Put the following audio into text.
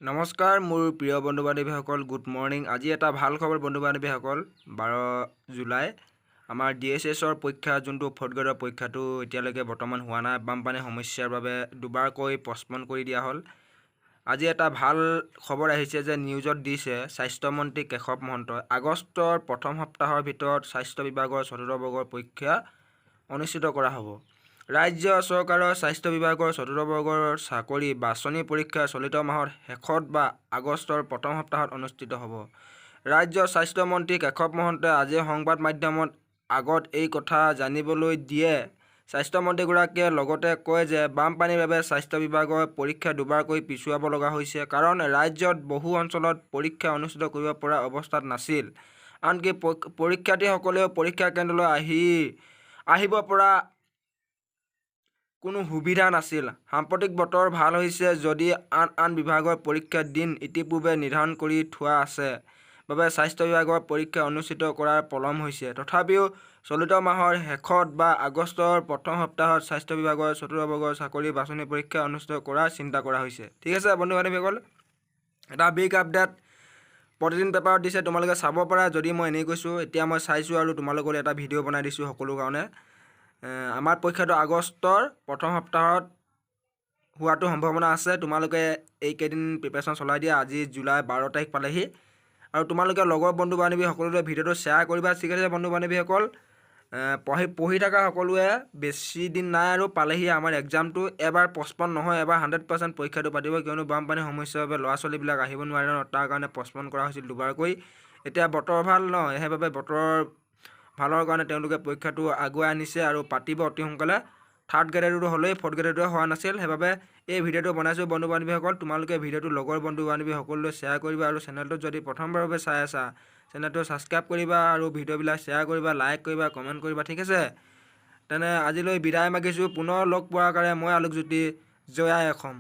নমস্কাৰ মোৰ প্ৰিয় বন্ধু বান্ধৱীসকল, গুড মৰ্ণিং। আজি এটা ভাল খবৰ বন্ধু বান্ধৱীসকল। 12 জুলাই আমাৰ DSSৰ পৰীক্ষা, যোনটো 4th গ্ৰেডৰ পৰীক্ষাটো এতিয়ালৈকে বৰ্তমান হোৱা নাই। বানপানীৰ সমস্যাৰ বাবে দুবাৰকৈ পষ্টপন কৰি দিয়া হ'ল। আজি এটা ভাল খবৰ আহিছে যে নিউজত দিছে স্বাস্থ্যমন্ত্ৰী কেশৱ মহন্তই আগষ্টৰ প্ৰথম সপ্তাহৰ ভিতৰত স্বাস্থ্য বিভাগৰ 4ৰ্থ বৰ্গৰ পৰীক্ষা অনুষ্ঠিত কৰা হ'ব। ৰাজ্য চৰকাৰৰ স্বাস্থ্য বিভাগৰ 4ৰ্থ বৰ্গৰ চাকৰি বাছনি পৰীক্ষা চলিত মাহৰ শেষত বা আগষ্টৰ প্ৰথম সপ্তাহত অনুষ্ঠিত হ'ব। ৰাজ্যৰ স্বাস্থ্য মন্ত্ৰী কেশৱ মহন্তই আজি সংবাদ মাধ্যমৰ আগত এই কথা জানিবলৈ দিয়ে। স্বাস্থ্য মন্ত্ৰীগৰাকীয়ে লগতে কয় যে বানপানীৰ বাবে স্বাস্থ্য বিভাগৰ পৰীক্ষা দুবাৰকৈ পিছুৱাব লগা হৈছে, কাৰণ ৰাজ্যত বহু অঞ্চলত পৰীক্ষা অনুষ্ঠিত কৰিব পৰা অৱস্থাত নাছিল। আনকি পৰীক্ষাৰ্থীসকলেও পৰীক্ষা কেন্দ্ৰলৈ আহিব পৰা কোনো সুবিধা নাছিল। সাম্প্ৰতিক বতৰ ভাল হৈছে যদি আন বিভাগৰ পৰীক্ষাৰ দিন ইতিপূৰ্বে নিৰ্ধাৰণ কৰি থোৱা আছে বাবে স্বাস্থ্য বিভাগৰ পৰীক্ষা অনুষ্ঠিত কৰাৰ পলম হৈছে। তথাপিও চলিত মাহৰ শেষত বা আগষ্টৰ প্ৰথম সপ্তাহত স্বাস্থ্য বিভাগৰ 4ৰ্থ বৰ্গৰ চাকৰি বাছনি পৰীক্ষা অনুষ্ঠিত কৰাৰ চিন্তা কৰা হৈছে। ঠিক আছে বন্ধু বান্ধৱীসকল, এটা বিগ আপডেট প্ৰতিদিন পেপাৰত দিছে, তোমালোকে চাব পাৰা। যদি মই এনেই কৈছোঁ, এতিয়া মই চাইছোঁ আৰু তোমালোকৰ এটা ভিডিঅ' বনাই দিছোঁ সকলো কাৰণে। আমাৰ পৰীক্ষাটো আগষ্টৰ প্ৰথম সপ্তাহত হোৱাটো সম্ভাৱনা আছে। তোমালোকে এইকেইদিন প্ৰিপেৰেশ্যন চলাই দিয়া। আজি জুলাই 12 তাৰিখ পালেহি, আৰু তোমালোকে লগৰ বন্ধু বান্ধৱী সকলোৰে ভিডিঅ'টো শ্বেয়াৰ কৰিবা। ঠিক আছে বন্ধু বান্ধৱীসকল, পঢ়ি থকা সকলোৱে বেছি দিন নাই আৰু পালেহি আমাৰ এক্সামটো। এবাৰ পষ্টপন নহয়, এবাৰ 100% পৰীক্ষাটো পাতিব, কিয়নো বানপানীৰ সমস্যাৰ বাবে ল'ৰা ছোৱালীবিলাক আহিব নোৱাৰে ন, তাৰ কাৰণে পষ্টপন কৰা হৈছিল দুবাৰকৈ। এতিয়া বতৰ ভাল ন, সেইবাবে বতৰৰ ভালৰ কাৰণে তেওঁলোকে পৰীক্ষাটো আগুৱাই আনিছে আৰু পাতিব অতি সোনকালে। 3rd গ্ৰেডৰটো হ'লেই, 4th গ্ৰেডৰটো হোৱা নাছিল, সেইবাবে এই ভিডিঅ'টো বনাইছোঁ বন্ধু বান্ধৱীসকল। তোমালোকে ভিডিঅ'টো লগৰ বন্ধু বান্ধৱী সকলোলৈ শ্বেয়াৰ কৰিবা, আৰু চেনেলটোত যদি প্ৰথমবাৰৰ বাবে চাই আছা চেনেলটো ছাবস্ক্ৰাইব কৰিবা, আৰু ভিডিঅ'বিলাক শ্বেয়াৰ কৰিবা, লাইক কৰিবা, কমেণ্ট কৰিবা। ঠিক আছে, তেনে আজিলৈ বিদায় মাগিছোঁ। পুনৰ লগ পোৱাৰ কাৰণে মই আলোকজ্যোতি, জয় আই অসম।